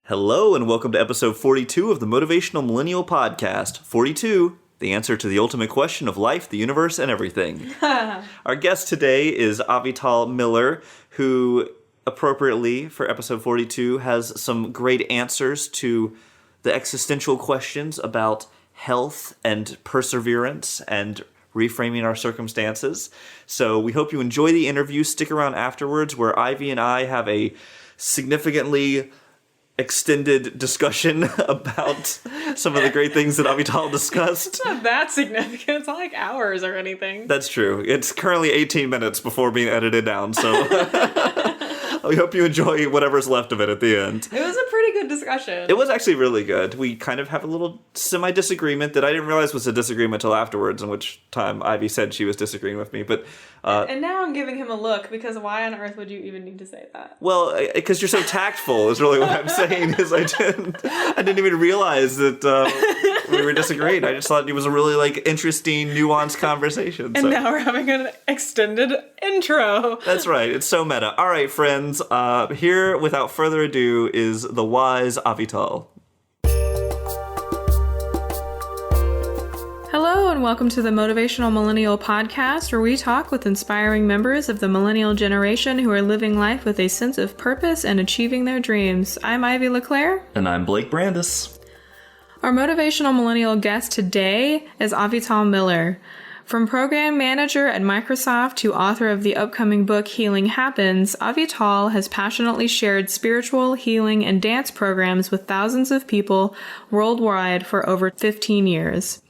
Hello and welcome to episode 42 of the Motivational Millennial Podcast. 42, the answer to the ultimate question of life, the universe, and everything. Our guest today is Avital Miller, who appropriately for episode 42 has some great answers to the existential questions about health and perseverance and reframing our circumstances. So we hope you enjoy the interview. Stick around afterwards where Ivy and I have a significantly extended discussion about some of the great things that Avital discussed. It's not that significant. It's not like hours or anything. That's true. It's currently 18 minutes before being edited down, so we hope you enjoy whatever's left of it at the end. It was a pretty good discussion. It was actually really good. We kind of have a little semi-disagreement that I didn't realize was a disagreement until afterwards, in which time Ivy said she was disagreeing with me, but and now I'm giving him a look, because why on earth would you even need to say that? Well, because you're so tactful is really what I'm saying, is I didn't even realize that we were disagreeing. I just thought it was a really, interesting, nuanced conversation. And now we're having an extended intro. That's right. It's so meta. All right, friends. Here, without further ado, is the wise Avital. Hello and welcome to the Motivational Millennial Podcast, where we talk with inspiring members of the millennial generation who are living life with a sense of purpose and achieving their dreams. I'm Ivy LeClaire. And I'm Blake Brandis. Our motivational millennial guest today is Avital Miller. From program manager at Microsoft to author of the upcoming book Healing Happens, Avital has passionately shared spiritual, healing, and dance programs with thousands of people worldwide for over 15 years.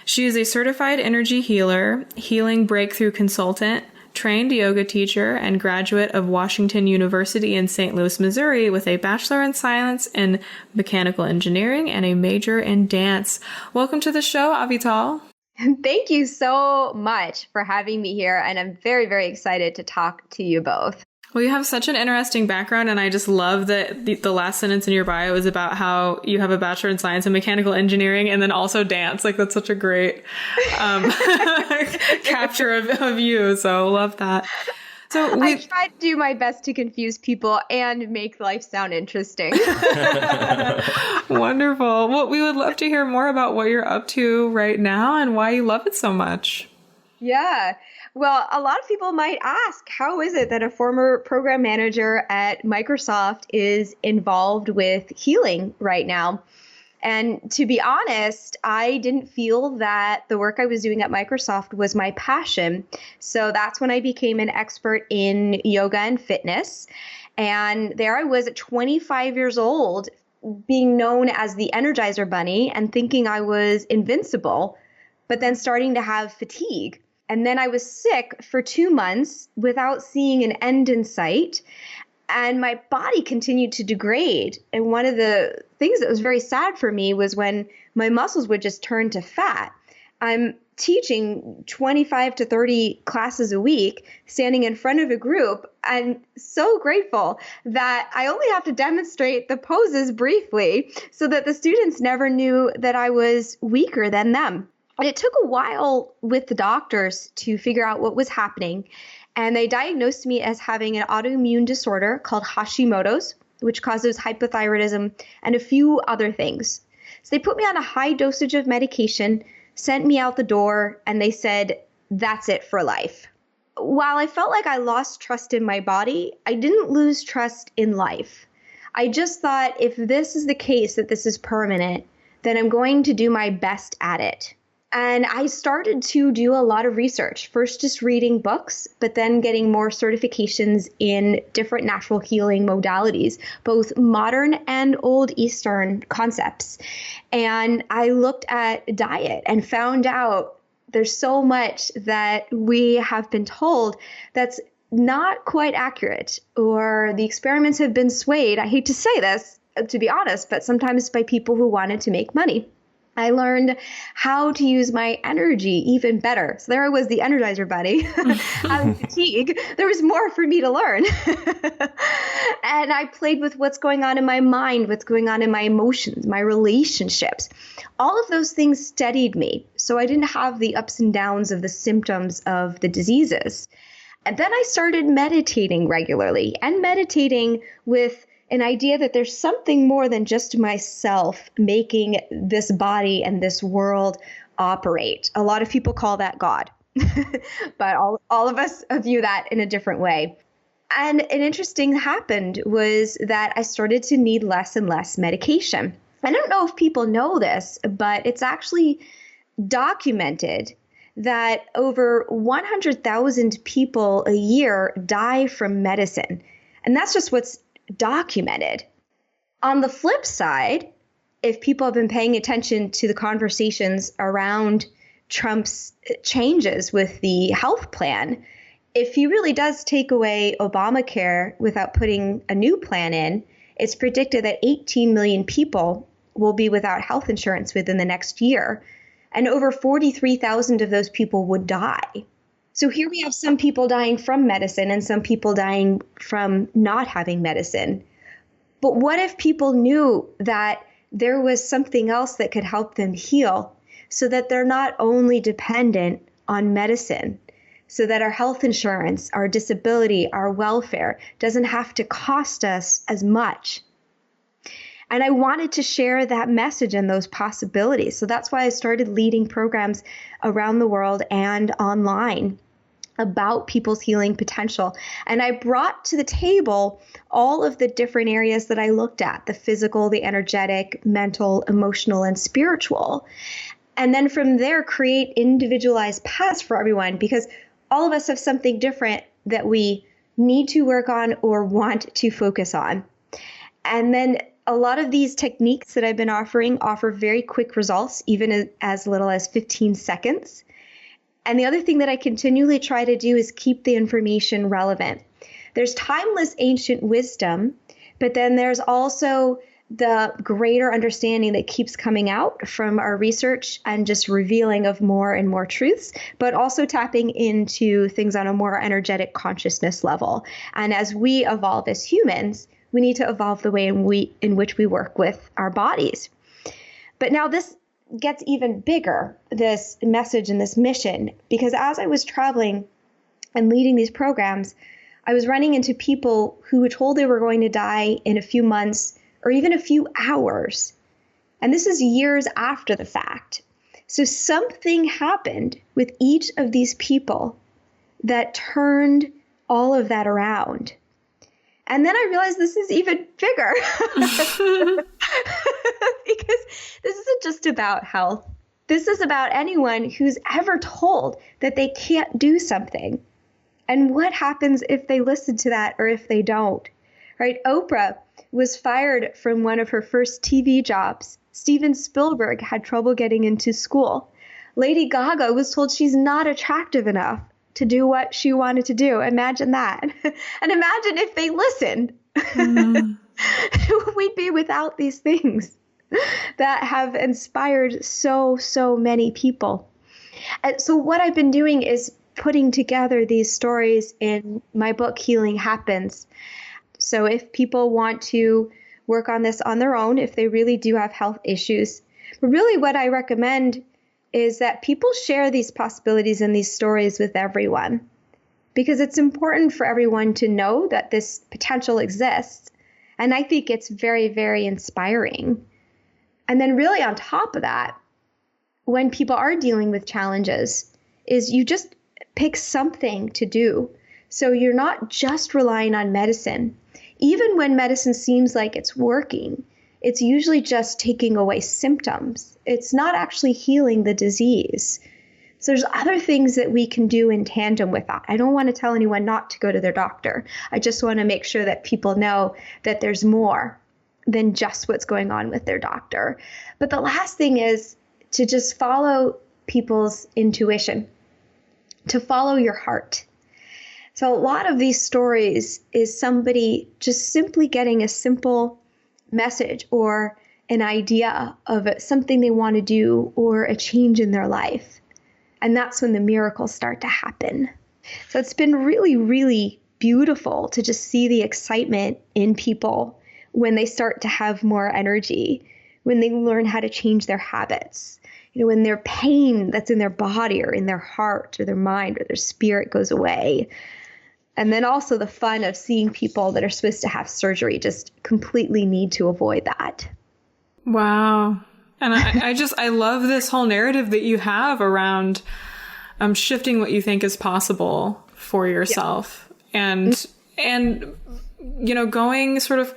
She is a certified energy healer, healing breakthrough consultant, trained yoga teacher, and graduate of Washington University in St. Louis, Missouri, with a Bachelor in Science in Mechanical Engineering and a major in dance. Welcome to the show, Avital. Thank you so much for having me here, and I'm very, very excited to talk to you both. Well, you have such an interesting background, and I just love that the last sentence in your bio is about how you have a Bachelor in Science in Mechanical Engineering and then also dance. That's such a great capture of you, so love that. So I try to do my best to confuse people and make life sound interesting. Wonderful. Well, we would love to hear more about what you're up to right now and why you love it so much. Yeah. Well, a lot of people might ask, how is it that a former program manager at Microsoft is involved with healing right now? And to be honest, I didn't feel that the work I was doing at Microsoft was my passion. So that's when I became an expert in yoga and fitness. And there I was at 25 years old, being known as the Energizer Bunny and thinking I was invincible, but then starting to have fatigue. And then I was sick for 2 months without seeing an end in sight. And my body continued to degrade. And one of the things that was very sad for me was when my muscles would just turn to fat. I'm teaching 25 to 30 classes a week, standing in front of a group. I'm so grateful that I only have to demonstrate the poses briefly so that the students never knew that I was weaker than them. And it took a while with the doctors to figure out what was happening. And they diagnosed me as having an autoimmune disorder called Hashimoto's, which causes hypothyroidism and a few other things. So they put me on a high dosage of medication, sent me out the door, and they said, that's it for life. While I felt like I lost trust in my body, I didn't lose trust in life. I just thought, if this is the case, that this is permanent, then I'm going to do my best at it. And I started to do a lot of research, first just reading books, but then getting more certifications in different natural healing modalities, both modern and old Eastern concepts. And I looked at diet and found out there's so much that we have been told that's not quite accurate, or the experiments have been swayed. I hate to say this, to be honest, but sometimes by people who wanted to make money. I learned how to use my energy even better. So there I was, the Energizer Bunny, having fatigue. There was more for me to learn. And I played with what's going on in my mind, what's going on in my emotions, my relationships. All of those things steadied me. So I didn't have the ups and downs of the symptoms of the diseases. And then I started meditating regularly, and meditating with an idea that there's something more than just myself making this body and this world operate. A lot of people call that God, but all of us view that in a different way. And an interesting happened was that I started to need less and less medication. I don't know if people know this, but it's actually documented that over 100,000 people a year die from medicine. And that's just what's documented. On the flip side, if people have been paying attention to the conversations around Trump's changes with the health plan, if he really does take away Obamacare without putting a new plan in, it's predicted that 18 million people will be without health insurance within the next year, and over 43,000 of those people would die. So here we have some people dying from medicine and some people dying from not having medicine. But what if people knew that there was something else that could help them heal so that they're not only dependent on medicine, so that our health insurance, our disability, our welfare doesn't have to cost us as much? And I wanted to share that message and those possibilities. So that's why I started leading programs around the world and online about people's healing potential. And I brought to the table all of the different areas that I looked at: the physical, the energetic, mental, emotional, and spiritual. And then from there, create individualized paths for everyone, because all of us have something different that we need to work on or want to focus on. And then a lot of these techniques that I've been offering offer very quick results, even as little as 15 seconds. And the other thing that I continually try to do is keep the information relevant. There's timeless ancient wisdom, but then there's also the greater understanding that keeps coming out from our research and just revealing of more and more truths, but also tapping into things on a more energetic consciousness level. And as we evolve as humans, we need to evolve the way in which we work with our bodies. But now this gets even bigger, this message and this mission, because as I was traveling and leading these programs, I was running into people who were told they were going to die in a few months or even a few hours. And this is years after the fact. So something happened with each of these people that turned all of that around. And then I realized this is even bigger because this isn't just about health. This is about anyone who's ever told that they can't do something. And what happens if they listen to that or if they don't, right? Oprah was fired from one of her first TV jobs. Steven Spielberg had trouble getting into school. Lady Gaga was told she's not attractive enough to do what she wanted to do. Imagine that. And imagine if they listened. We'd be without these things that have inspired so many people. And so what I've been doing is putting together these stories in my book, Healing Happens. So if people want to work on this on their own, if they really do have health issues, but really what I recommend is that people share these possibilities and these stories with everyone, because it's important for everyone to know that this potential exists. And I think it's very, very inspiring. And then really on top of that, when people are dealing with challenges, is you just pick something to do. So you're not just relying on medicine. Even when medicine seems like it's working, it's usually just taking away symptoms. It's not actually healing the disease. So there's other things that we can do in tandem with that. I don't want to tell anyone not to go to their doctor. I just want to make sure that people know that there's more than just what's going on with their doctor. But the last thing is to just follow people's intuition, to follow your heart. So a lot of these stories is somebody just simply getting a simple message or an idea of something they want to do or a change in their life. And that's when the miracles start to happen. So it's been really, really beautiful to just see the excitement in people when they start to have more energy, when they learn how to change their habits, when their pain that's in their body or in their heart or their mind or their spirit goes away. And then also the fun of seeing people that are supposed to have surgery just completely need to avoid that. Wow. And I love this whole narrative that you have around shifting what you think is possible for yourself. Yeah. And, going sort of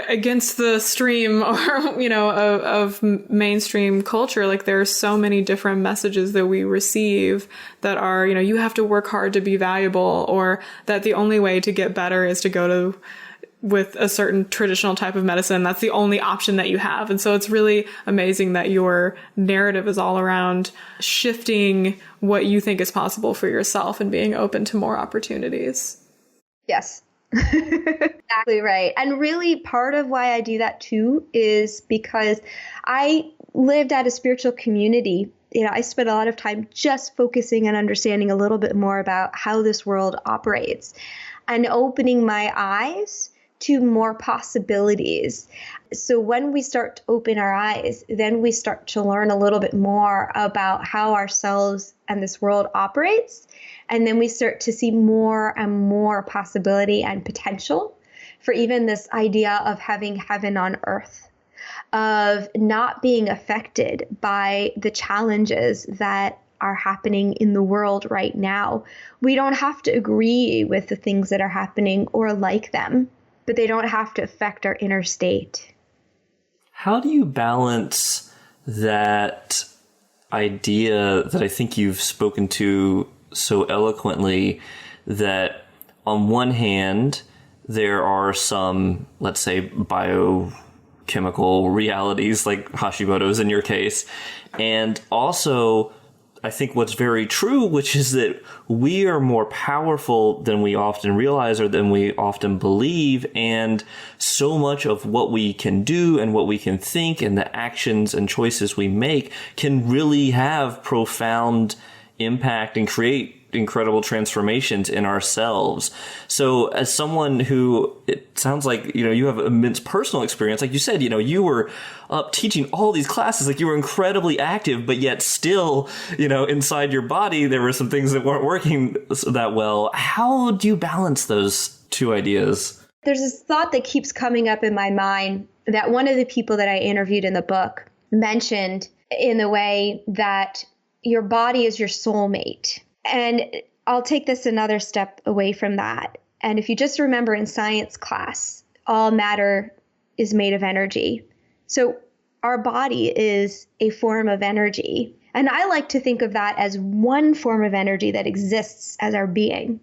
against the stream or, of mainstream culture. Like there are so many different messages that we receive that are, you have to work hard to be valuable, or that the only way to get better is to go with a certain traditional type of medicine. That's the only option that you have. And so it's really amazing that your narrative is all around shifting what you think is possible for yourself and being open to more opportunities. Yes. Exactly right. And really part of why I do that too is because I lived at a spiritual community. I spent a lot of time just focusing and understanding a little bit more about how this world operates and opening my eyes to more possibilities. So when we start to open our eyes, then we start to learn a little bit more about how ourselves and this world operates. And then we start to see more and more possibility and potential for even this idea of having heaven on earth, of not being affected by the challenges that are happening in the world right now. We don't have to agree with the things that are happening or like them, but they don't have to affect our inner state. How do you balance that idea that I think you've spoken to so eloquently, that on one hand, there are some, let's say, biochemical realities like Hashimoto's in your case, and also I think what's very true, which is that we are more powerful than we often realize or than we often believe. And so much of what we can do and what we can think and the actions and choices we make can really have profound impact and create incredible transformations in ourselves. So as someone who, it sounds like, you have immense personal experience. Like you said, you were up teaching all these classes, like you were incredibly active, but yet still, inside your body, there were some things that weren't working that well. How do you balance those two ideas? There's this thought that keeps coming up in my mind that one of the people that I interviewed in the book mentioned in the way that your body is your soulmate. And I'll take this another step away from that. And if you just remember in science class, all matter is made of energy. So our body is a form of energy. And I like to think of that as one form of energy that exists as our being.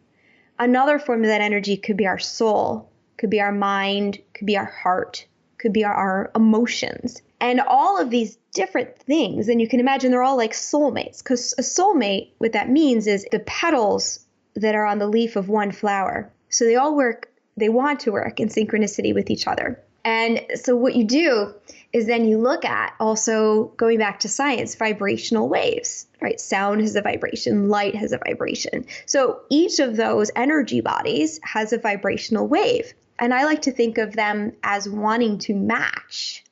Another form of that energy could be our soul, could be our mind, could be our heart, could be our emotions. And all of these different things, and you can imagine they're all like soulmates, because a soulmate, what that means is the petals that are on the leaf of one flower. So they all work, they want to work in synchronicity with each other. And so what you do is then you look at, also going back to science, vibrational waves, right? Sound has a vibration, light has a vibration. So each of those energy bodies has a vibrational wave. And I like to think of them as wanting to match.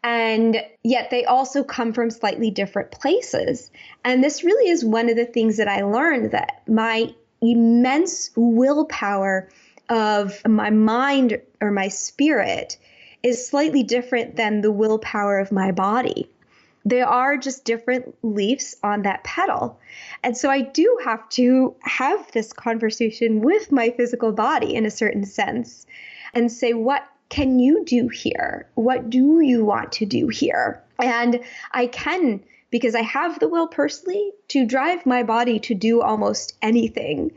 And yet they also come from slightly different places. And this really is one of the things that I learned, that my immense willpower of my mind or my spirit is slightly different than the willpower of my body. They are just different leaves on that petal. And so I do have to have this conversation with my physical body in a certain sense and say, what can you do here? What do you want to do here? And I can, because I have the will personally to drive my body to do almost anything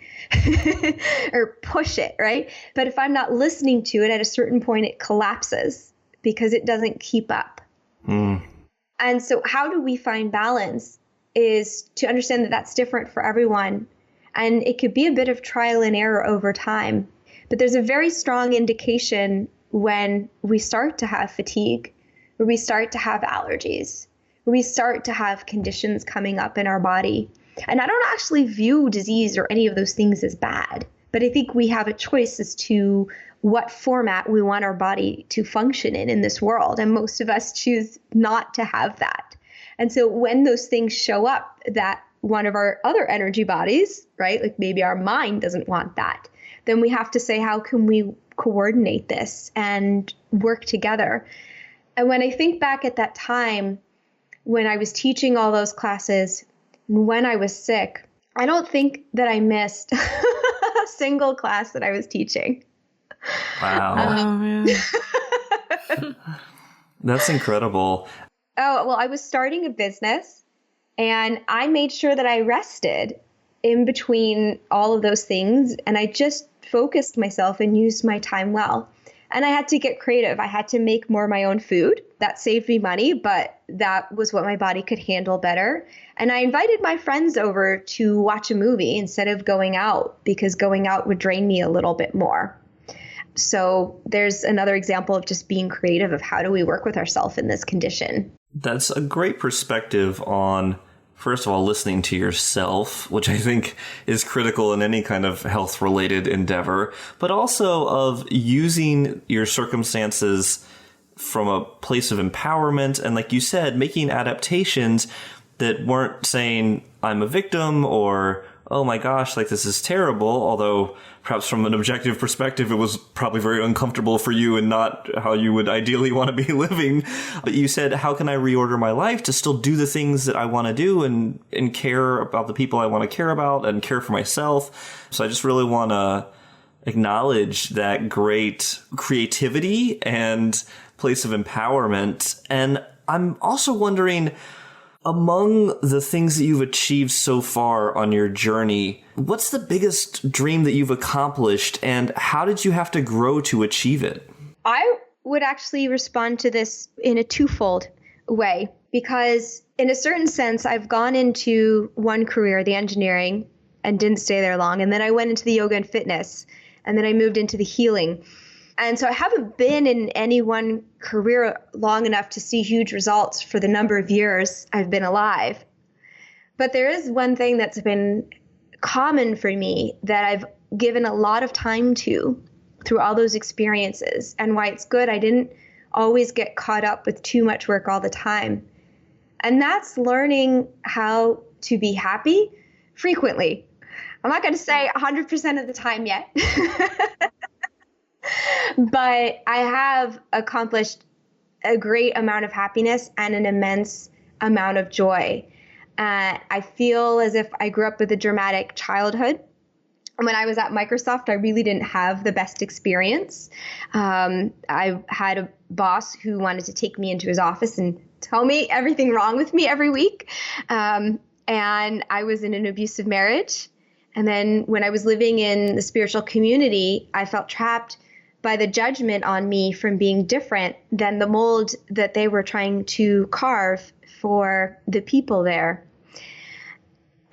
or push it, right? But if I'm not listening to it, at a certain point, it collapses because it doesn't keep up. And so how do we find balance is to understand that that's different for everyone. And it could be a bit of trial and error over time. But there's a very strong indication when we start to have fatigue, when we start to have allergies, when we start to have conditions coming up in our body. And I don't actually view disease or any of those things as bad, but I think we have a choice as to what format we want our body to function in this world. And most of us choose not to have that. And so when those things show up that one of our other energy bodies, right? Like maybe our mind doesn't want that. Then we have to say, how can we coordinate this and work together? And when I think back at that time, when I was teaching all those classes, when I was sick, I don't think that I missed a single class that I was teaching. Wow. That's incredible. Oh, well, I was starting a business and I made sure that I rested in between all of those things. And I just focused myself and used my time well. And I had to get creative. I had to make more of my own food. That saved me money, but that was what my body could handle better. And I invited my friends over to watch a movie instead of going out, because going out would drain me a little bit more. So there's another example of just being creative of how do we work with ourselves in this condition. That's a great perspective on, first of all, listening to yourself, which I think is critical in any kind of health-related endeavor, but also of using your circumstances from a place of empowerment. And like you said, making adaptations that weren't saying, I'm a victim, or, oh my gosh, like this is terrible. Although perhaps from an objective perspective, it was probably very uncomfortable for you and not how you would ideally want to be living. But you said, how can I reorder my life to still do the things that I want to do and care about the people I want to care about and care for myself? So I just really want to acknowledge that great creativity and place of empowerment. And I'm also wondering, among the things that you've achieved so far on your journey, what's the biggest dream that you've accomplished and how did you have to grow to achieve it? I would actually respond to this in a twofold way, because in a certain sense, I've gone into one career, the engineering, and didn't stay there long. And then I went into the yoga and fitness, and then I moved into the healing. And so I haven't been in any one career long enough to see huge results for the number of years I've been alive. But there is one thing that's been common for me that I've given a lot of time to through all those experiences, and why it's good. I didn't always get caught up with too much work all the time. And that's learning how to be happy frequently. I'm not going to say 100% of the time yet. But I have accomplished a great amount of happiness and an immense amount of joy. I feel as if I grew up with a dramatic childhood. When I was at Microsoft, I really didn't have the best experience. I had a boss who wanted to take me into his office and tell me everything wrong with me every week. And I was in an abusive marriage. And then when I was living in the spiritual community, I felt trapped by the judgment on me from being different than the mold that they were trying to carve for the people there.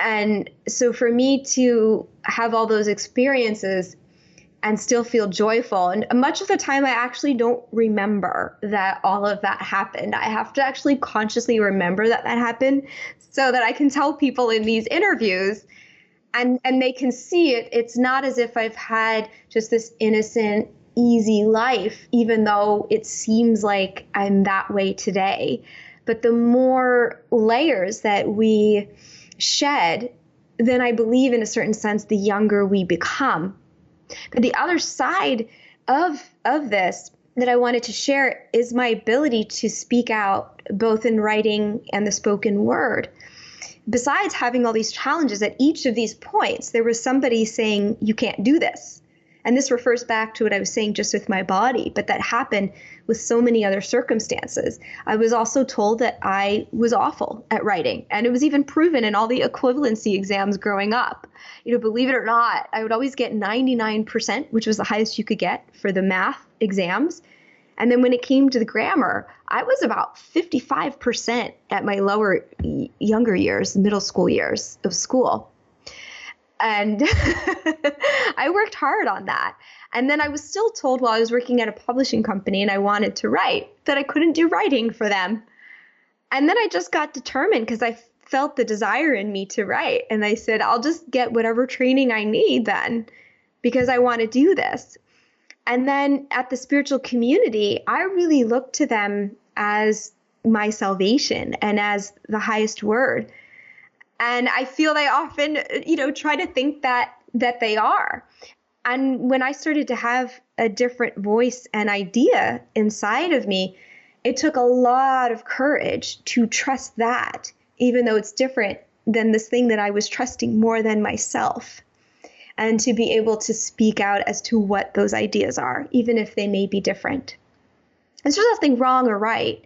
And so for me to have all those experiences and still feel joyful, and much of the time I actually don't remember that all of that happened. I have to actually consciously remember that that happened so that I can tell people in these interviews and they can see it. It's not as if I've had just this innocent, easy life, even though it seems like I'm that way today. But the more layers that we shed, then I believe in a certain sense, the younger we become. But the other side of this that I wanted to share is my ability to speak out both in writing and the spoken word. Besides having all these challenges, at each of these points, there was somebody saying, you can't do this. And this refers back to what I was saying just with my body, but that happened with so many other circumstances. I was also told that I was awful at writing, and it was even proven in all the equivalency exams growing up. Believe it or not, I would always get 99%, which was the highest you could get for the math exams. And then when it came to the grammar, I was about 55% at my younger years, middle school years of school. And I worked hard on that. And then I was still told while I was working at a publishing company and I wanted to write that I couldn't do writing for them. And then I just got determined because I felt the desire in me to write. And I said, I'll just get whatever training I need then because I want to do this. And then at the spiritual community, I really looked to them as my salvation and as the highest word. And I feel they often, try to think that they are. And when I started to have a different voice and idea inside of me, it took a lot of courage to trust that, even though it's different than this thing that I was trusting more than myself. And to be able to speak out as to what those ideas are, even if they may be different. And so there's nothing wrong or right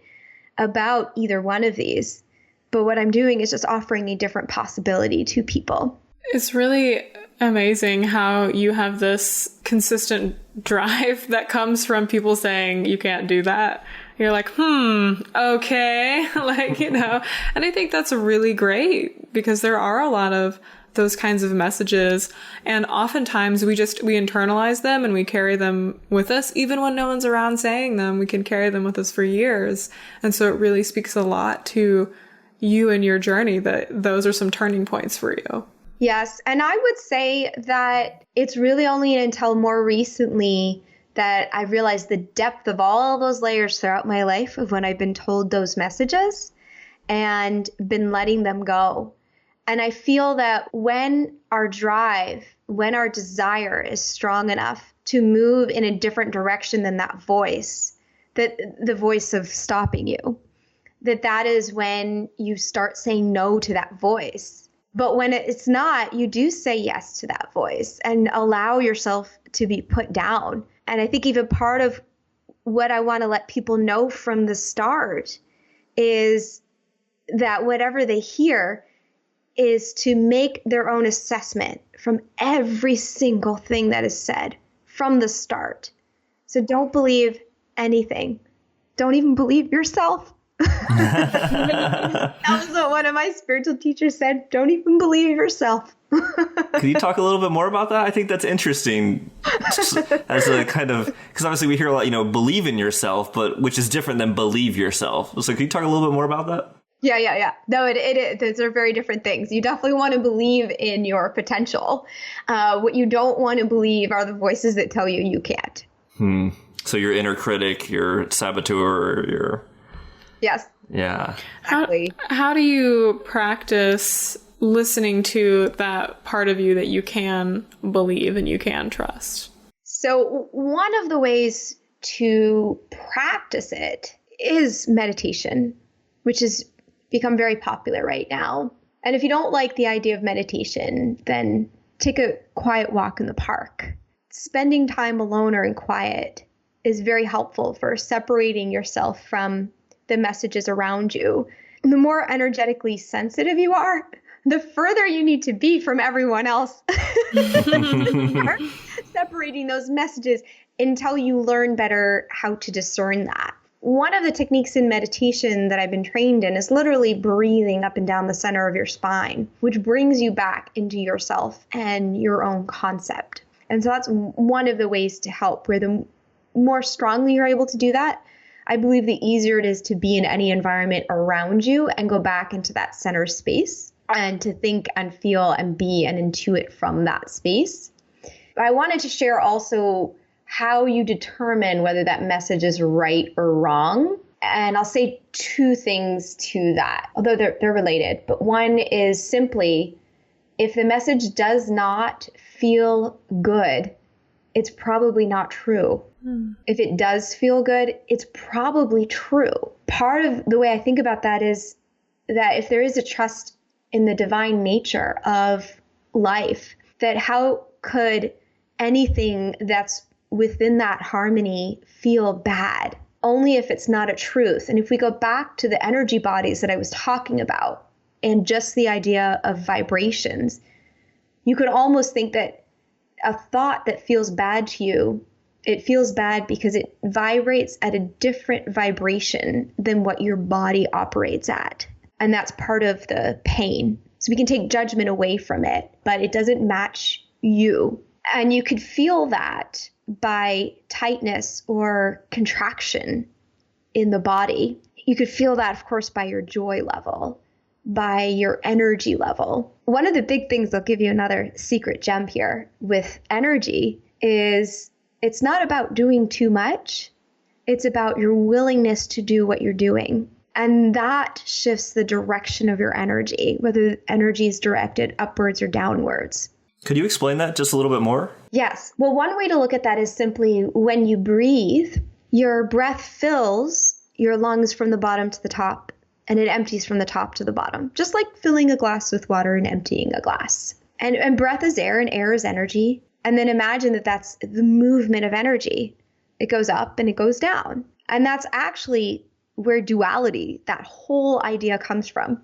about either one of these. But what I'm doing is just offering a different possibility to people. It's really amazing how you have this consistent drive that comes from people saying you can't do that. You're like, okay. And I think that's really great because there are a lot of those kinds of messages. And oftentimes we internalize them and we carry them with us. Even when no one's around saying them, we can carry them with us for years. And so it really speaks a lot to you and your journey that those are some turning points for you. Yes. And I would say that it's really only until more recently that I realized the depth of all those layers throughout my life of when I've been told those messages and been letting them go. And I feel that when our drive, when our desire is strong enough to move in a different direction than that voice, that the voice of stopping you, that is when you start saying no to that voice. But when it's not, you do say yes to that voice and allow yourself to be put down. And I think even part of what I want to let people know from the start is that whatever they hear is to make their own assessment from every single thing that is said from the start. So don't believe anything. Don't even believe yourself. That was what one of my spiritual teachers said. Don't even believe yourself. Can you talk a little bit more about that? I think that's interesting as a kind of, because obviously we hear a lot, believe in yourself, but which is different than believe yourself. So can you talk a little bit more about that? Yeah. No, those are very different things. You definitely want to believe in your potential. What you don't want to believe are the voices that tell you can't. So your inner critic, your saboteur, your... Yes. Yeah. Exactly. How do you practice listening to that part of you that you can believe and you can trust? So one of the ways to practice it is meditation, which has become very popular right now. And if you don't like the idea of meditation, then take a quiet walk in the park. Spending time alone or in quiet is very helpful for separating yourself from the messages around you. The more energetically sensitive you are, the further you need to be from everyone else. Separating those messages until you learn better how to discern that. One of the techniques in meditation that I've been trained in is literally breathing up and down the center of your spine, which brings you back into yourself and your own concept. And so that's one of the ways to help, where the more strongly you're able to do that, I believe the easier it is to be in any environment around you and go back into that center space and to think and feel and be and intuit from that space. But I wanted to share also how you determine whether that message is right or wrong. And I'll say two things to that, although they're related. But one is simply, if the message does not feel good, it's probably not true. If it does feel good, it's probably true. Part of the way I think about that is that if there is a trust in the divine nature of life, that how could anything that's within that harmony feel bad? Only if it's not a truth. And if we go back to the energy bodies that I was talking about and just the idea of vibrations, you could almost think that a thought that feels bad to you, it feels bad because it vibrates at a different vibration than what your body operates at. And that's part of the pain. So we can take judgment away from it, but it doesn't match you. And you could feel that by tightness or contraction in the body. You could feel that, of course, by your joy level, by your energy level. One of the big things, I'll give you another secret gem here with energy, is it's not about doing too much. It's about your willingness to do what you're doing. And that shifts the direction of your energy, whether the energy is directed upwards or downwards. Could you explain that just a little bit more? Yes. Well, one way to look at that is simply when you breathe, your breath fills your lungs from the bottom to the top, and it empties from the top to the bottom, just like filling a glass with water and emptying a glass. And breath is air, and air is energy. And then imagine that that's the movement of energy. It goes up and it goes down. And that's actually where duality, that whole idea, comes from.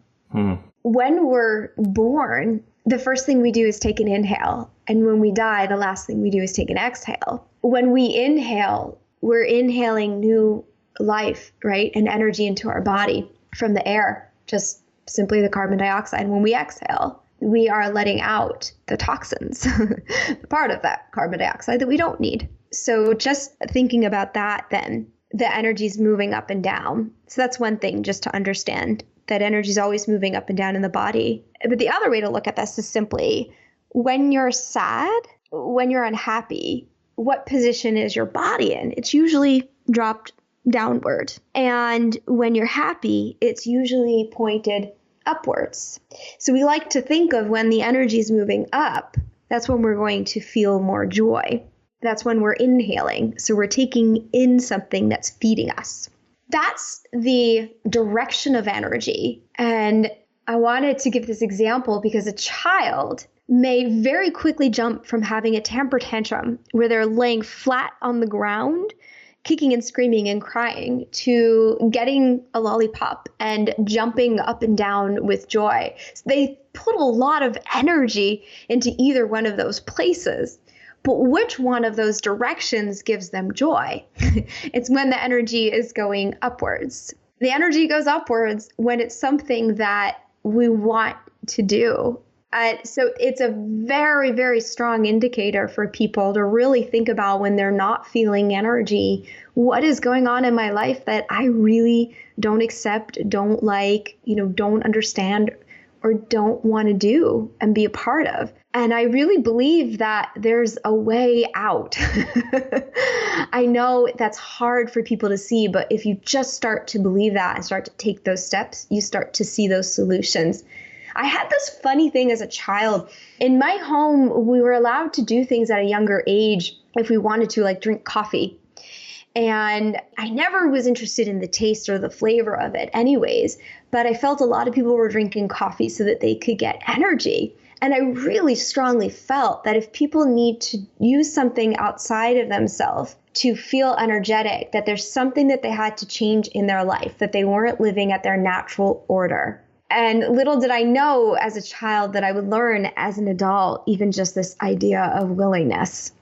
When we're born, the first thing we do is take an inhale. And when we die, the last thing we do is take an exhale. When we inhale, we're inhaling new life, right? And energy into our body from the air, just simply the carbon dioxide. When we exhale, we are letting out the toxins, the part of that carbon dioxide that we don't need. So just thinking about that, then the energy is moving up and down. So that's one thing, just to understand that energy is always moving up and down in the body. But the other way to look at this is simply when you're sad, when you're unhappy, what position is your body in? It's usually dropped downward. And when you're happy, it's usually pointed upwards. So we like to think of when the energy is moving up, that's when we're going to feel more joy. That's when we're inhaling. So we're taking in something that's feeding us. That's the direction of energy. And I wanted to give this example because a child may very quickly jump from having a temper tantrum where they're laying flat on the ground, kicking and screaming and crying, to getting a lollipop and jumping up and down with joy. So they put a lot of energy into either one of those places. But which one of those directions gives them joy? It's when the energy is going upwards. The energy goes upwards when it's something that we want to do. So it's a very, very strong indicator for people to really think about when they're not feeling energy. What is going on in my life that I really don't accept, don't like, don't understand, or don't want to do and be a part of? And I really believe that there's a way out. I know that's hard for people to see, but if you just start to believe that and start to take those steps, you start to see those solutions. I had this funny thing as a child. In my home, we were allowed to do things at a younger age if we wanted to, like drink coffee. And I never was interested in the taste or the flavor of it anyways, but I felt a lot of people were drinking coffee so that they could get energy. And I really strongly felt that if people need to use something outside of themselves to feel energetic, that there's something that they had to change in their life, that they weren't living at their natural order. And little did I know as a child that I would learn as an adult, even just this idea of willingness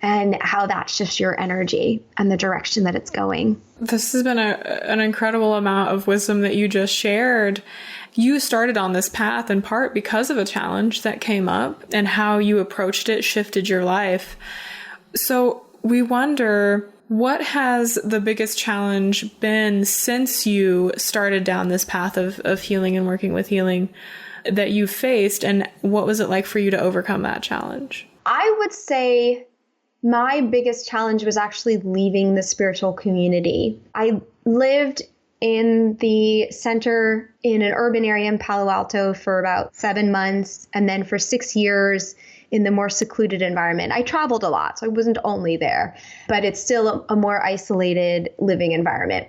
and how that shifts your energy and the direction that it's going. This has been an incredible amount of wisdom that you just shared. You started on this path in part because of a challenge that came up, and how you approached it shifted your life. So we wonder, what has the biggest challenge been since you started down this path of healing and working with healing that you faced, and what was it like for you to overcome that challenge? I would say my biggest challenge was actually leaving the spiritual community. I lived in the center in an urban area in Palo Alto for about 7 months, and then for 6 years in the more secluded environment. I traveled a lot, so I wasn't only there, but it's still a more isolated living environment.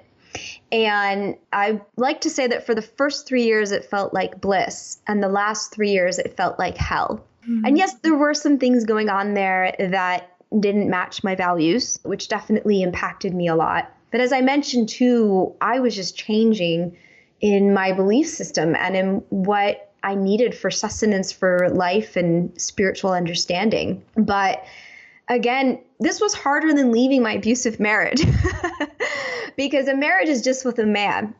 And I like to say that for the first 3 years, it felt like bliss, and the last 3 years, it felt like hell. Mm-hmm. And yes, there were some things going on there that didn't match my values, which definitely impacted me a lot. But as I mentioned too, I was just changing in my belief system and in what I needed for sustenance for life and spiritual understanding. But again, this was harder than leaving my abusive marriage because a marriage is just with a man.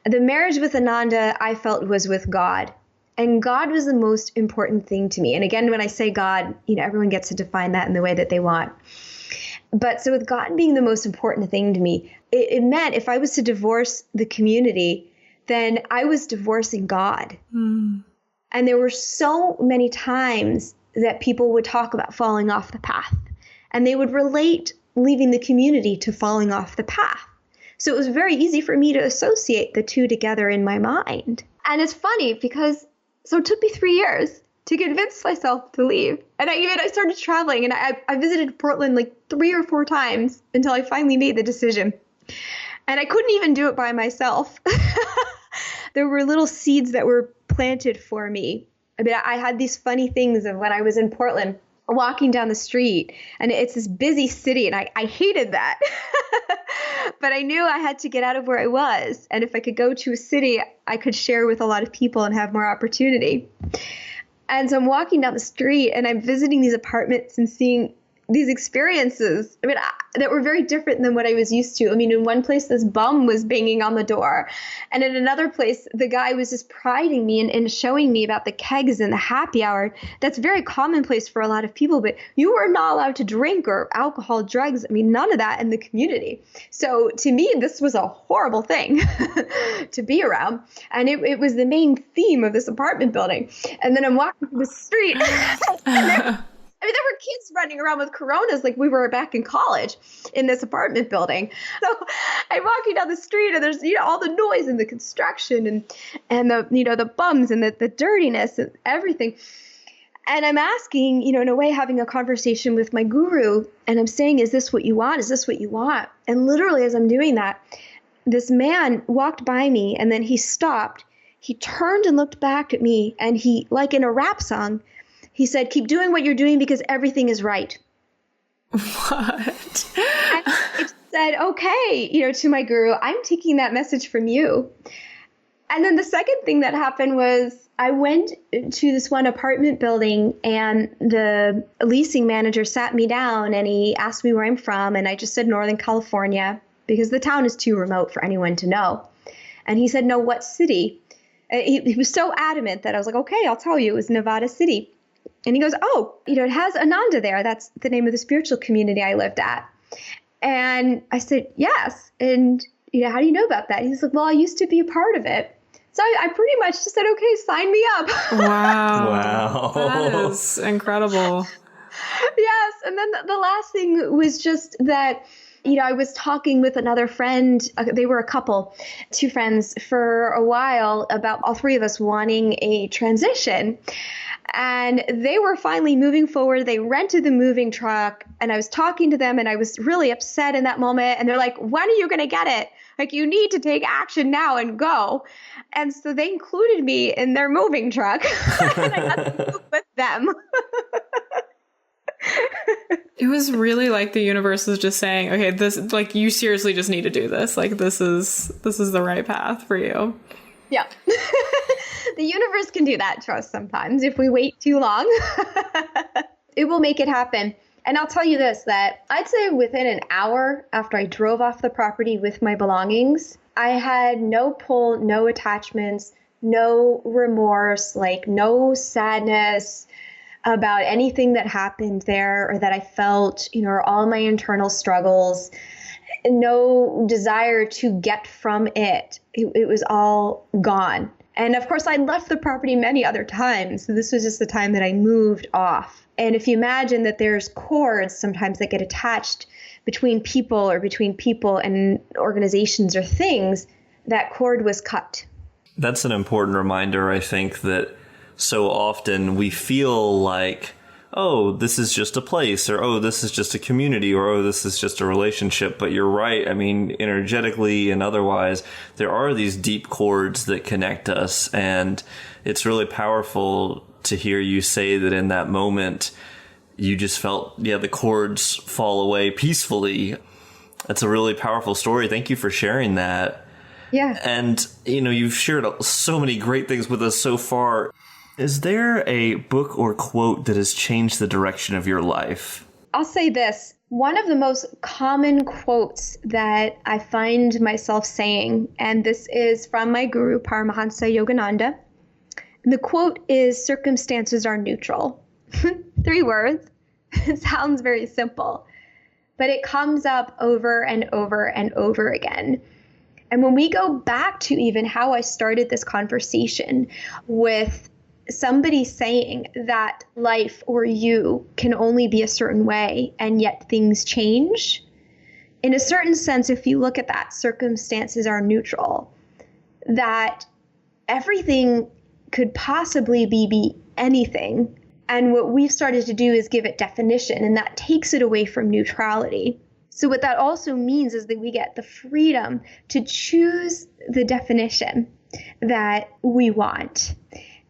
The marriage with Ananda, I felt, was with God. And God was the most important thing to me. And again, when I say God, everyone gets to define that in the way that they want. But so with God being the most important thing to me, it meant if I was to divorce the community, then I was divorcing God. Mm. And there were so many times that people would talk about falling off the path, and they would relate leaving the community to falling off the path. So it was very easy for me to associate the two together in my mind. And it's funny because, so it took me 3 years to convince myself to leave. And I started traveling, and I visited Portland like 3 or 4 times until I finally made the decision. And I couldn't even do it by myself. There were little seeds that were planted for me. I mean, I had these funny things of when I was in Portland, walking down the street, and it's this busy city, and I hated that. But I knew I had to get out of where I was. And if I could go to a city, I could share with a lot of people and have more opportunity. And so I'm walking down the street, and I'm visiting these apartments and seeing these experiences, that were very different than what I was used to. I mean, in one place, this bum was banging on the door. And in another place, the guy was just priding me and showing me about the kegs and the happy hour. That's very commonplace for a lot of people, but you were not allowed to drink or alcohol, drugs. I mean, none of that in the community. So to me, this was a horrible thing to be around. And it was the main theme of this apartment building. And then I'm walking through the street. There were kids running around with Coronas like we were back in college in this apartment building. So I'm walking down the street, and there's, all the noise and the construction and the, the bums and the dirtiness and everything. And I'm asking, in a way, having a conversation with my guru, and I'm saying, is this what you want? Is this what you want? And literally, as I'm doing that, this man walked by me, and then he stopped. He turned and looked back at me, and he, like in a rap song, he said, keep doing what you're doing because everything is right. What? And I said, okay, to my guru, I'm taking that message from you. And then the second thing that happened was I went to this one apartment building, and the leasing manager sat me down, and he asked me where I'm from. And I just said Northern California because the town is too remote for anyone to know. And he said, no, what city? He was so adamant that I was like, okay, I'll tell you. It was Nevada City. And he goes, oh, it has Ananda there. That's the name of the spiritual community I lived at. And I said, yes. And, how do you know about that? He's like, well, I used to be a part of it. So I pretty much just said, okay, sign me up. Wow. That is incredible. Yes. And then the last thing was just that, I was talking with another friend. They were a couple, 2 friends for a while, about all 3 of us wanting a transition. And they were finally moving forward. They rented the moving truck, and I was talking to them, and I was really upset in that moment. And they're like, when are you going to get it? Like, you need to take action now and go. And so they included me in their moving truck, and I got to move with them. It was really like the universe was just saying, okay, this, like, you seriously just need to do this. Like, this is the right path for you. Yeah. The universe can do that to us sometimes if we wait too long. It will make it happen. And I'll tell you this, that I'd say within an hour after I drove off the property with my belongings, I had no pull, no attachments, no remorse, like no sadness about anything that happened there or that I felt, or all my internal struggles, no desire to get from it. It was all gone. And of course, I left the property many other times. So this was just the time that I moved off. And if you imagine that there's cords sometimes that get attached between people and organizations or things, that cord was cut. That's an important reminder, I think, that so often we feel like, oh, this is just a place, or oh, this is just a community, or oh, this is just a relationship. But you're right. I mean, energetically and otherwise, there are these deep cords that connect us. And it's really powerful to hear you say that in that moment, you just felt, the cords fall away peacefully. That's a really powerful story. Thank you for sharing that. Yeah. And, you've shared so many great things with us so far. Is there a book or quote that has changed the direction of your life? I'll say this. One of the most common quotes that I find myself saying, and this is from my guru, Paramahansa Yogananda. The quote is, circumstances are neutral. 3 words. It sounds very simple, but it comes up over and over and over again. And when we go back to even how I started this conversation with somebody saying that life or you can only be a certain way and yet things change, in a certain sense, if you look at that, circumstances are neutral, that everything could possibly be anything. And what we've started to do is give it definition, and that takes it away from neutrality. So what that also means is that we get the freedom to choose the definition that we want.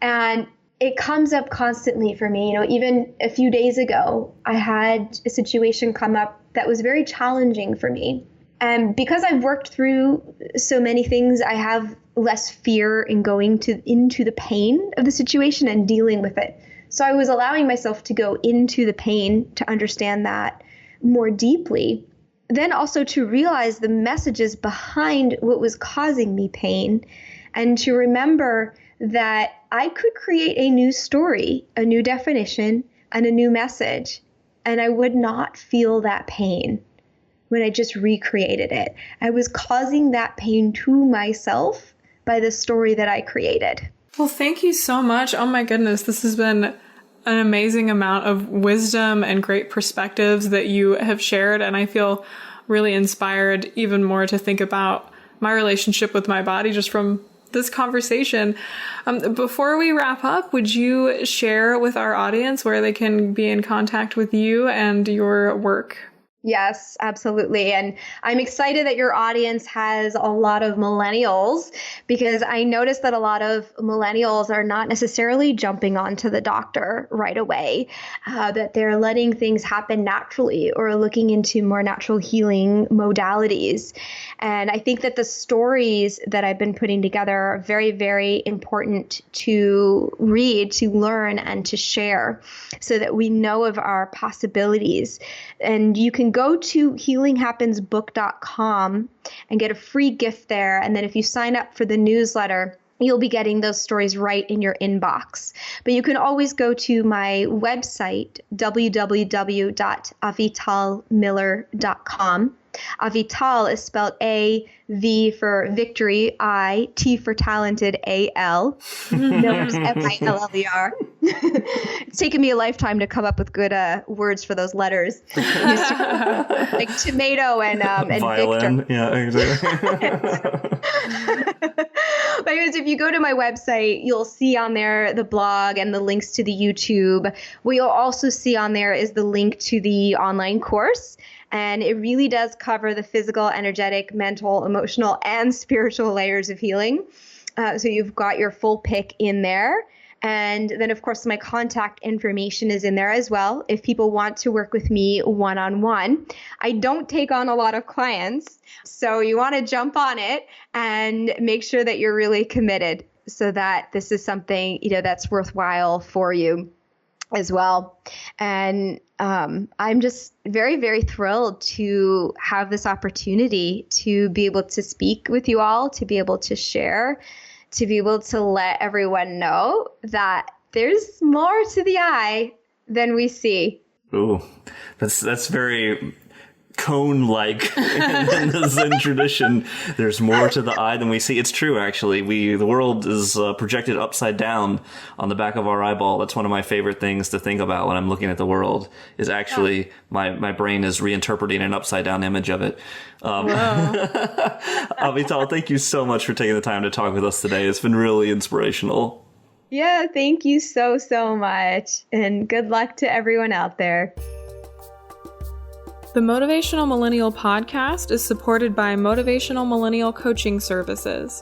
And it comes up constantly for me. Even a few days ago, I had a situation come up that was very challenging for me. And because I've worked through so many things, I have less fear in going into the pain of the situation and dealing with it. So I was allowing myself to go into the pain to understand that more deeply. Then also to realize the messages behind what was causing me pain, and to remember that I could create a new story, a new definition, and a new message, and I would not feel that pain when I just recreated it. I was causing that pain to myself by the story that I created. Well, thank you so much. Oh my goodness, this has been an amazing amount of wisdom and great perspectives that you have shared. And I feel really inspired even more to think about my relationship with my body just from this conversation. Before we wrap up, would you share with our audience where they can be in contact with you and your work? Yes, absolutely. And I'm excited that your audience has a lot of millennials, because I noticed that a lot of millennials are not necessarily jumping onto the doctor right away, that they're letting things happen naturally or looking into more natural healing modalities. And I think that the stories that I've been putting together are very, very important to read, to learn, and to share so that we know of our possibilities. And you can go to healinghappensbook.com and get a free gift there. And then if you sign up for the newsletter, you'll be getting those stories right in your inbox. But you can always go to my website, www.avitalmiller.com. Avital is spelled A-V for victory, I-T for talented, A-L. Miller's M-I-L-L-E-R. It's taken me a lifetime to come up with good words for those letters. Like tomato and Violin. Victor. Yeah, exactly. But anyways, if you go to my website, you'll see on there the blog and the links to the YouTube. What you'll also see on there is the link to the online course. And it really does cover the physical, energetic, mental, emotional, and spiritual layers of healing. So you've got your full pick in there. And then, of course, my contact information is in there as well if people want to work with me one-on-one. I don't take on a lot of clients, so you want to jump on it and make sure that you're really committed so that this is something, that's worthwhile for you as well. And I'm just very, very thrilled to have this opportunity to be able to speak with you all, to be able to share, to be able to let everyone know that there's more to the eye than we see. Ooh, that's very cone-like in the Zen tradition. There's more to the eye than we see. It's true, actually. The world is projected upside down on the back of our eyeball. That's one of my favorite things to think about when I'm looking at the world, is actually my brain is reinterpreting an upside down image of it. Avital, thank you so much for taking the time to talk with us today. It's been really inspirational. Yeah, thank you so, so much. And good luck to everyone out there. The Motivational Millennial podcast is supported by Motivational Millennial Coaching Services.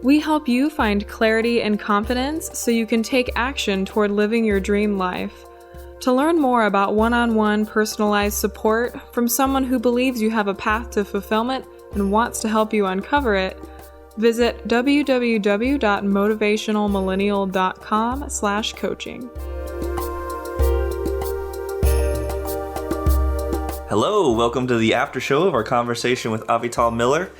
We help you find clarity and confidence so you can take action toward living your dream life. To learn more about one-on-one personalized support from someone who believes you have a path to fulfillment and wants to help you uncover it, visit www.motivationalmillennial.com/coaching. Hello, welcome to the after show of our conversation with Avital Miller.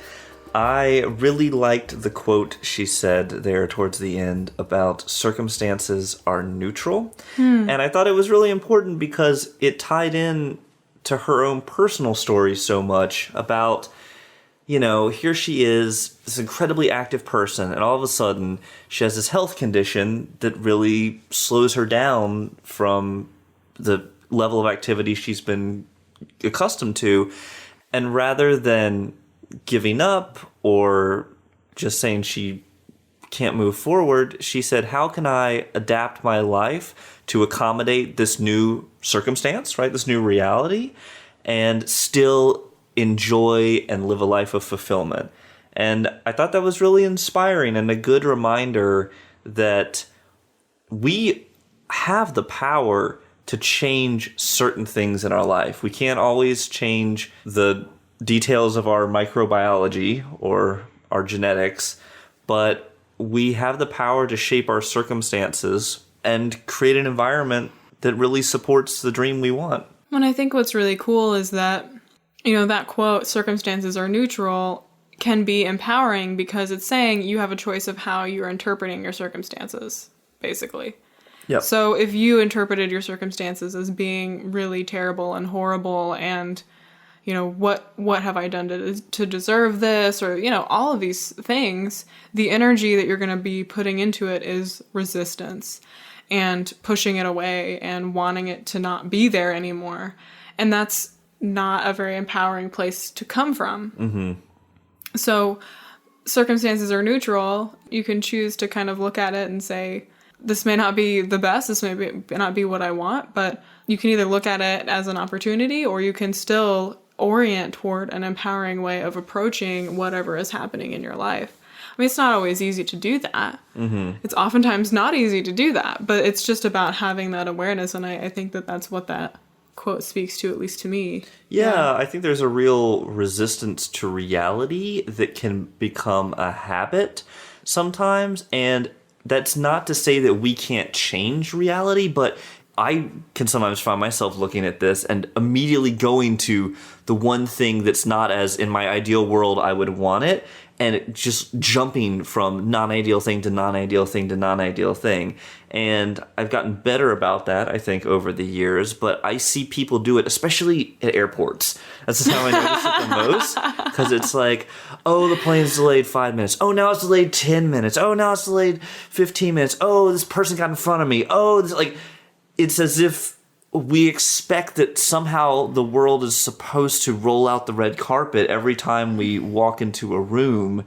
I really liked the quote she said there towards the end about circumstances are neutral. And I thought it was really important because it tied in to her own personal story so much about, here she is, this incredibly active person, and all of a sudden she has this health condition that really slows her down from the level of activity she's been accustomed to. And rather than giving up or just saying she can't move forward, she said, how can I adapt my life to accommodate this new circumstance, right? This new reality, and still enjoy and live a life of fulfillment. And I thought that was really inspiring and a good reminder that we have the power to change certain things in our life. We can't always change the details of our microbiology or our genetics, but we have the power to shape our circumstances and create an environment that really supports the dream we want. And I think what's really cool is that, that quote, circumstances are neutral, can be empowering because it's saying you have a choice of how you're interpreting your circumstances, basically. Yep. So if you interpreted your circumstances as being really terrible and horrible and, what have I done to deserve this, or, all of these things, the energy that you're going to be putting into it is resistance and pushing it away and wanting it to not be there anymore. And that's not a very empowering place to come from. Mm-hmm. So circumstances are neutral. You can choose to kind of look at it and say, this may not be the best, this may not be what I want, but you can either look at it as an opportunity or you can still orient toward an empowering way of approaching whatever is happening in your life. I mean, it's not always easy to do that. Mm-hmm. It's oftentimes not easy to do that, but it's just about having that awareness, and I think that that's what that quote speaks to, at least to me. Yeah, I think there's a real resistance to reality that can become a habit sometimes, and that's not to say that we can't change reality, but I can sometimes find myself looking at this and immediately going to the one thing that's not as in my ideal world I would want it, and just jumping from non-ideal thing to non-ideal thing to non-ideal thing. And I've gotten better about that, I think, over the years, but I see people do it, especially at airports. That's how I notice it the most, because it's like, oh, the plane's delayed 5 minutes. Oh, now it's delayed 10 minutes. Oh, now it's delayed 15 minutes. Oh, this person got in front of me. Oh, this, like, it's as if we expect that somehow the world is supposed to roll out the red carpet every time we walk into a room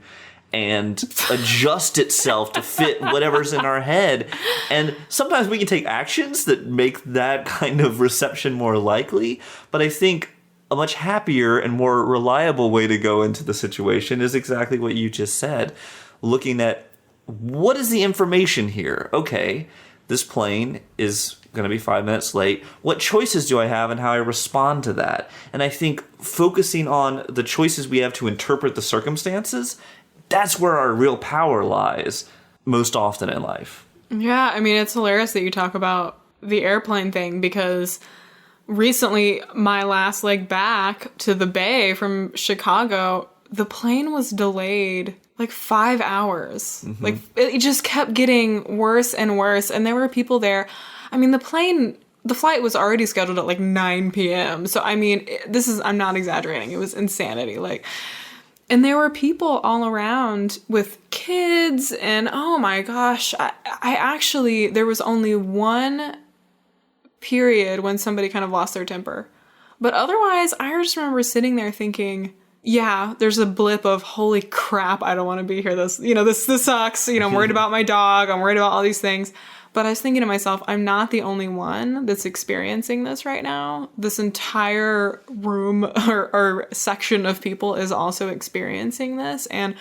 and adjust itself to fit whatever's in our head. And sometimes we can take actions that make that kind of reception more likely. But I think a much happier and more reliable way to go into the situation is exactly what you just said. Looking at what is the information here? Okay, this plane is going to be 5 minutes late. What choices do I have and how I respond to that? And I think focusing on the choices we have to interpret the circumstances, that's where our real power lies most often in life. Yeah, I mean, it's hilarious that you talk about the airplane thing, because recently my last leg back to the Bay from Chicago, the plane was delayed like 5 hours. Mm-hmm. Like it just kept getting worse and worse. And there were people there. I mean, the flight was already scheduled at like 9 p.m. So, I mean, I'm not exaggerating. It was insanity. And there were people all around with kids, and oh my gosh, I actually, there was only one period when somebody kind of lost their temper. But otherwise, I just remember sitting there thinking, yeah, there's a blip of, holy crap, I don't want to be here. This sucks. I'm worried about my dog. I'm worried about all these things. But I was thinking to myself, I'm not the only one that's experiencing this right now. This entire room or section of people is also experiencing this. And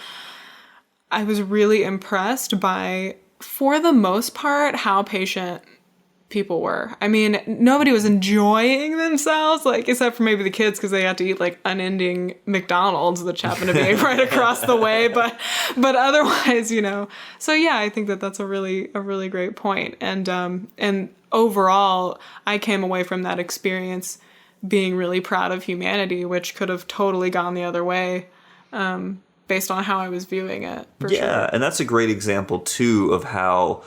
I was really impressed by, for the most part, how patient people were. I mean, nobody was enjoying themselves, like, except for maybe the kids, because they had to eat like unending McDonald's, which happened to be right across the way. But otherwise, So yeah, I think that's a really great point. And overall, I came away from that experience being really proud of humanity, which could have totally gone the other way, based on how I was viewing it. Yeah, and that's a great example too of how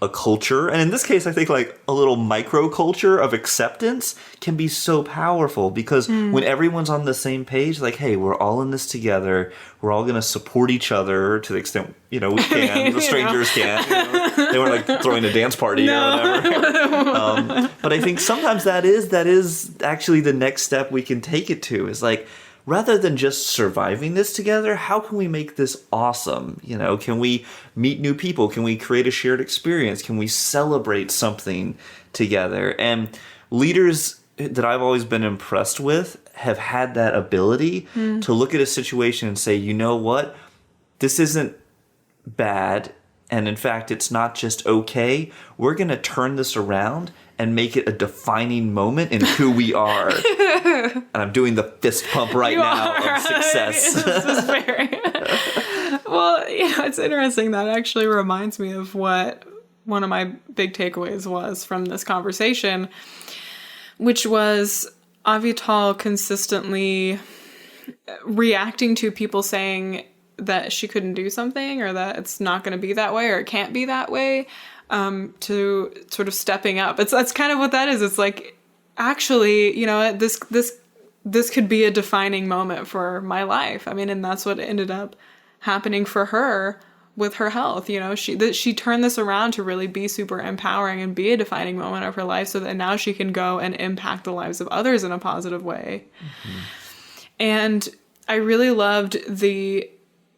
a culture, and in this case, I think like a little microculture of acceptance can be so powerful, because when everyone's on the same page, like, hey, we're all in this together. We're all going to support each other to the extent, we can, the strangers can. They weren't like throwing a dance party or whatever. But I think sometimes that is actually the next step we can take it to, is like, rather than just surviving this together, how can we make this awesome? Can we meet new people? Can we create a shared experience? Can we celebrate something together? And leaders that I've always been impressed with have had that ability to look at a situation and say, you know what? This isn't bad. And in fact, it's not just okay. We're going to turn this around and make it a defining moment in who we are. And I'm doing the fist pump now of success. This is very... Well, it's interesting. That actually reminds me of what one of my big takeaways was from this conversation, which was Avital consistently reacting to people saying that she couldn't do something, or that it's not going to be that way, or it can't be that way, to sort of stepping up. That's kind of what that is. It's like, actually, this could be a defining moment for my life. I mean, and that's what ended up happening for her with her health. She turned this around to really be super empowering and be a defining moment of her life, so that now she can go and impact the lives of others in a positive way. Mm-hmm. And I really loved the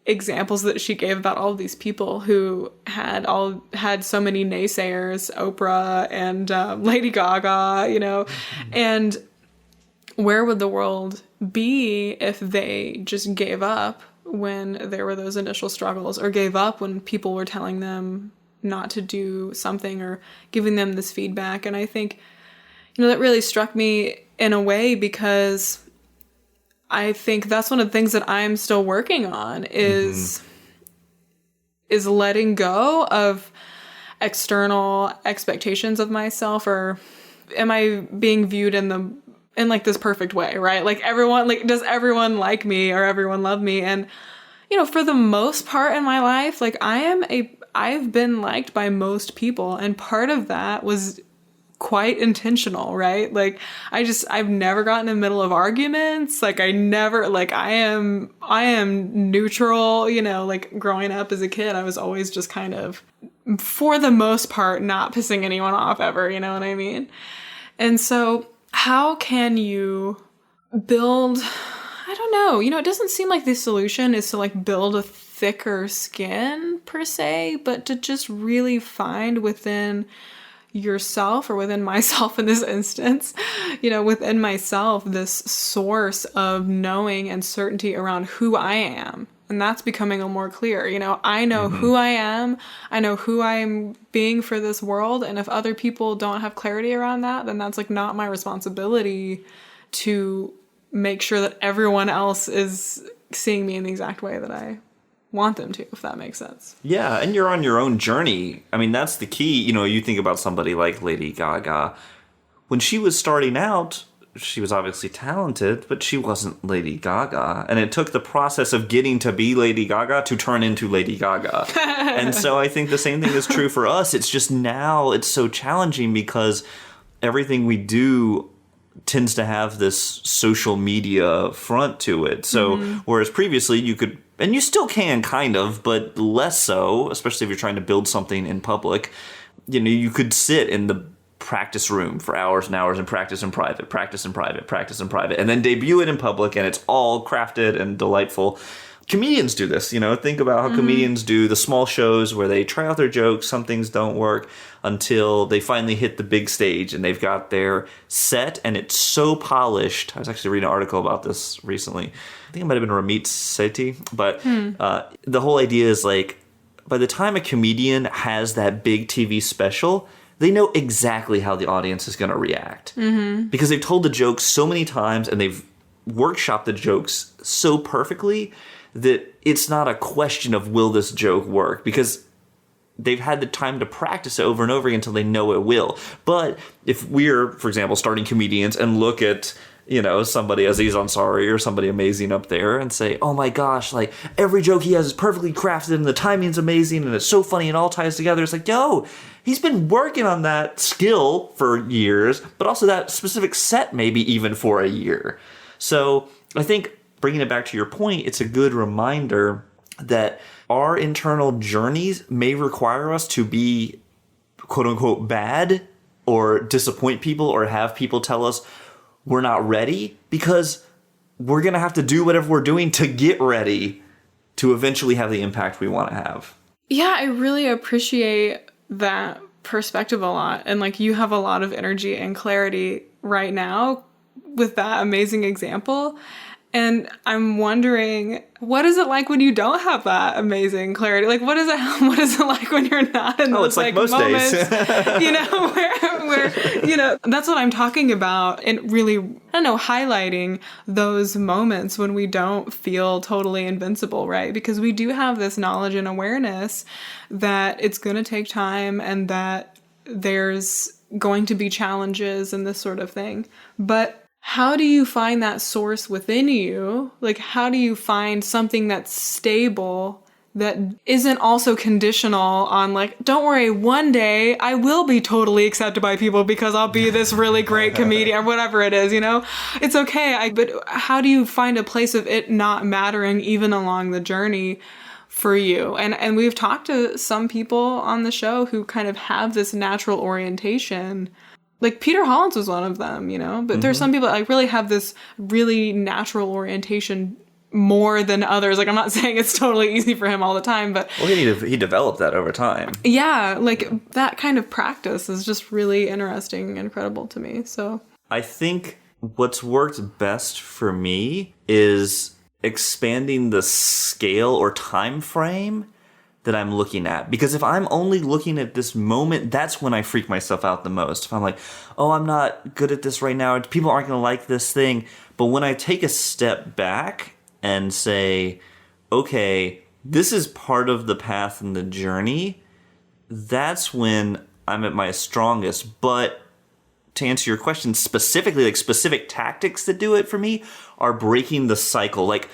examples that she gave about all of these people who had so many naysayers, Oprah and Lady Gaga, and where would the world be if they just gave up when there were those initial struggles, or gave up when people were telling them not to do something or giving them this feedback. And I think, that really struck me in a way, because I think that's one of the things that I'm still working on is letting go of external expectations of myself, or am I being viewed in like this perfect way, right? Like does everyone like me, or everyone love me? And, for the most part in my life, like I've been liked by most people. And part of that was quite intentional, right? Like I've never gotten in the middle of arguments. Like I am neutral, like growing up as a kid, I was always just kind of, for the most part, not pissing anyone off ever, you know what I mean? And so how can you build, I don't know, it doesn't seem like the solution is to like build a thicker skin per se, but to just really find within yourself, or within myself in this instance, within myself, this source of knowing and certainty around who I am. And that's becoming more clear. I know who I am. I know who I'm being for this world. And if other people don't have clarity around that, then that's like not my responsibility to make sure that everyone else is seeing me in the exact way that I want them to, if that makes sense. Yeah, and you're on your own journey. I mean, that's the key. You think about somebody like Lady Gaga. When she was starting out, she was obviously talented, but she wasn't Lady Gaga. And it took the process of getting to be Lady Gaga to turn into Lady Gaga. And so I think the same thing is true for us. It's just now it's so challenging because everything we do tends to have this social media front to it. So whereas previously you could, and you still can kind of, but less so, especially if you're trying to build something in public, you could sit in the practice room for hours and hours and practice in private, and then debut it in public, and it's all crafted and delightful. Comedians do this, think about how comedians do the small shows where they try out their jokes, some things don't work until they finally hit the big stage and they've got their set and it's so polished. I was actually reading an article about this recently. I think it might have been Ramit Sethi, but the whole idea is like, by the time a comedian has that big TV special, they know exactly how the audience is going to react because they've told the jokes so many times and they've workshopped the jokes so perfectly that it's not a question of will this joke work, because they've had the time to practice it over and over again until they know it will. But if we're, for example, starting comedians and look at, somebody Aziz Ansari or somebody amazing up there and say, oh my gosh, like every joke he has is perfectly crafted and the timing's amazing and it's so funny and all ties together. It's like, yo, he's been working on that skill for years, but also that specific set maybe even for a year. So I think, bringing it back to your point, it's a good reminder that our internal journeys may require us to be quote unquote bad or disappoint people or have people tell us we're not ready, because we're going to have to do whatever we're doing to get ready to eventually have the impact we want to have. Yeah, I really appreciate that perspective a lot. And like, you have a lot of energy and clarity right now with that amazing example. And I'm wondering, what is it like when you don't have that amazing clarity? Like, what is it like when you're not in those, it's like most moments, days. where, that's what I'm talking about. And really, I don't know, highlighting those moments when we don't feel totally invincible, right? Because we do have this knowledge and awareness that it's going to take time and that there's going to be challenges and this sort of thing. But how do you find that source within you? Like, how do you find something that's stable that isn't also conditional on like, don't worry, one day I will be totally accepted by people because I'll be this really great comedian or whatever it is, It's okay. But how do you find a place of it not mattering even along the journey for you? And we've talked to some people on the show who kind of have this natural orientation. Like Peter Hollins was one of them, but there's some people that like really have this really natural orientation more than others. Like, I'm not saying it's totally easy for him all the time, but well, he developed that over time. Yeah, like that kind of practice is just really interesting and incredible to me. So I think what's worked best for me is expanding the scale or time frame that I'm looking at. Because if I'm only looking at this moment, that's when I freak myself out the most. If I'm like, oh, I'm not good at this right now, people aren't going to like this thing. But when I take a step back and say, okay, this is part of the path and the journey, that's when I'm at my strongest. But to answer your question specifically, like specific tactics that do it for me are breaking the cycle. Like,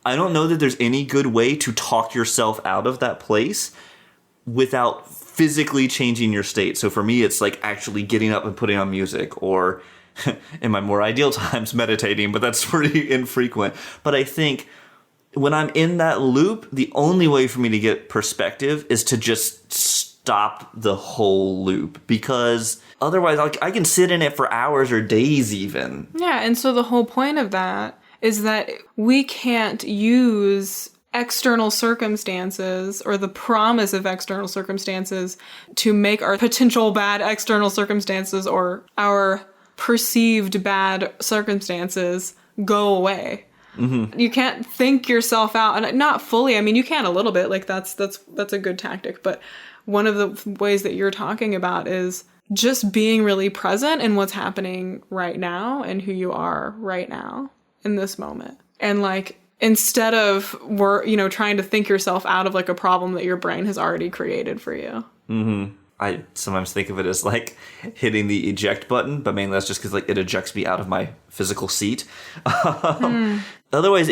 I don't know that there's any good way to talk yourself out of that place without physically changing your state. So for me, it's like actually getting up and putting on music, or in my more ideal times, meditating, but that's pretty infrequent. But I think when I'm in that loop, the only way for me to get perspective is to just stop the whole loop, because otherwise I can sit in it for hours or days even. Yeah, and so the whole point of that is that we can't use external circumstances or the promise of external circumstances to make our potential bad external circumstances or our perceived bad circumstances go away. Mm-hmm. You can't think yourself out, and not fully. I mean, you can a little bit, like that's a good tactic. But one of the ways that you're talking about is just being really present in what's happening right now and who you are right now in this moment. And like, instead of trying to think yourself out of like a problem that your brain has already created for you. Mm-hmm. I sometimes think of it as like hitting the eject button, but mainly that's just because like it ejects me out of my physical seat. Otherwise,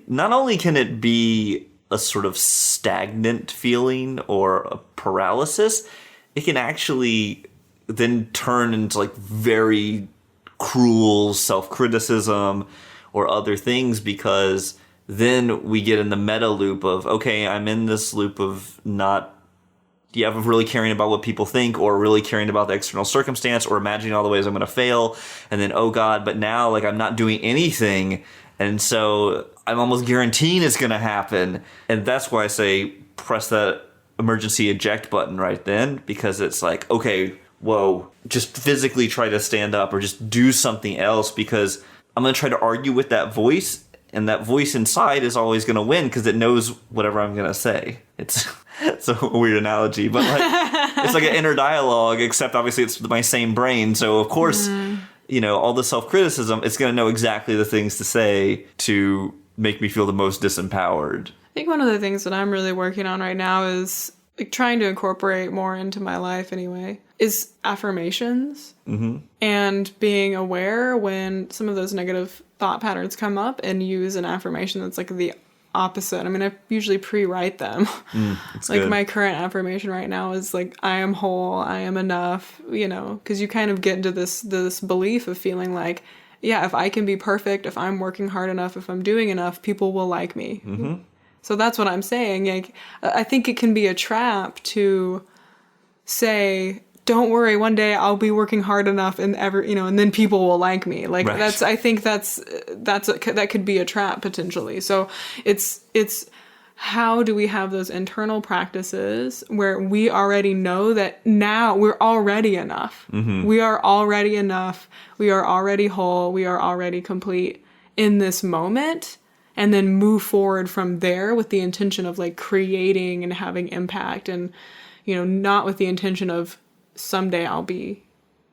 not only can it be a sort of stagnant feeling or a paralysis, it can actually then turn into like very cruel self-criticism or other things, because then we get in the meta loop of, okay, I'm in this loop of of really caring about what people think, or really caring about the external circumstance, or imagining all the ways I'm going to fail. And then, oh God, but now like I'm not doing anything. And so I'm almost guaranteeing it's going to happen. And that's why I say press that emergency eject button right then, because it's like, okay, whoa, just physically try to stand up or just do something else, because I'm going to try to argue with that voice, and that voice inside is always going to win because it knows whatever I'm going to say. It's a weird analogy, but like it's like an inner dialogue, except obviously it's my same brain. So of course, all the self-criticism, it's going to know exactly the things to say to make me feel the most disempowered. I think one of the things that I'm really working on right now is like trying to incorporate more into my life anyway, is affirmations. Mm-hmm. And being aware when some of those negative thought patterns come up and use an affirmation that's like the opposite. I mean, I usually pre-write them. Like good. My current affirmation right now is like, I am whole, I am enough, because you kind of get into this belief of feeling like, yeah, if I can be perfect, if I'm working hard enough, if I'm doing enough, people will like me. Mm-hmm. So that's what I'm saying. Like, I think it can be a trap to say don't worry, one day I'll be working hard enough and and then people will like me. Like right. I think that could be a trap potentially. So it's how do we have those internal practices where we already know that now we're already enough. Mm-hmm. We are already enough. We are already whole. We are already complete in this moment, and then move forward from there with the intention of like creating and having impact, and not with the intention of someday I'll be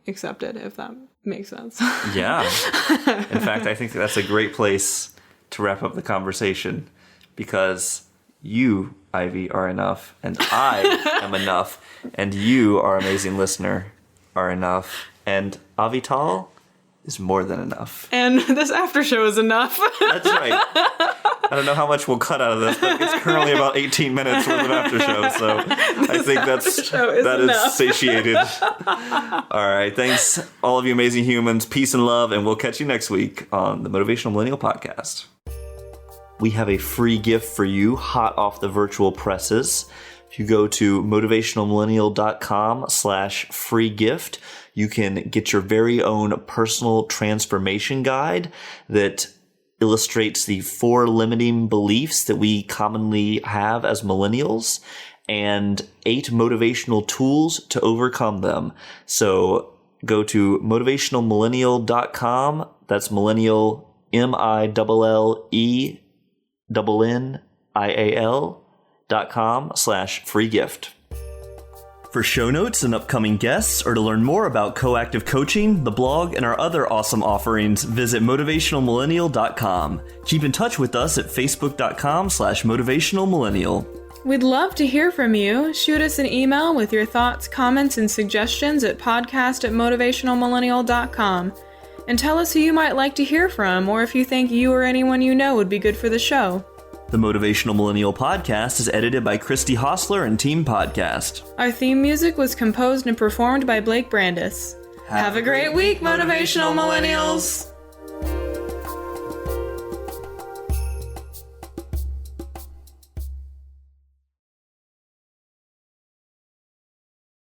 accepted, if that makes sense. Yeah. In fact, I think that's a great place to wrap up the conversation, because you, Ivy, are enough, and I am enough, and you, our amazing listener, are enough, and Avital is more than enough. And this after show is enough. That's right. I don't know how much we'll cut out of this, but it's currently about 18 minutes worth of after show, so I think that is satiated. All right, thanks, all of you amazing humans. Peace and love, and we'll catch you next week on the Motivational Millennial Podcast. We have a free gift for you, hot off the virtual presses. If you go to motivationalmillennial.com/free gift, you can get your very own personal transformation guide that illustrates the 4 limiting beliefs that we commonly have as millennials and 8 motivational tools to overcome them. So go to motivationalmillennial.com. That's millennial, MILLENNIAL.com/free gift. For show notes and upcoming guests, or to learn more about Coactive Coaching, the blog, and our other awesome offerings, visit motivationalmillennial.com. Keep in touch with us at facebook.com/motivationalmillennial. We'd love to hear from you. Shoot us an email with your thoughts, comments, and suggestions at podcast@motivationalmillennial.com. And tell us who you might like to hear from, or if you think you or anyone you know would be good for the show. The Motivational Millennial Podcast is edited by Christy Hostler and Team Podcast. Our theme music was composed and performed by Blake Brandis. Have a great week, Motivational Millennials!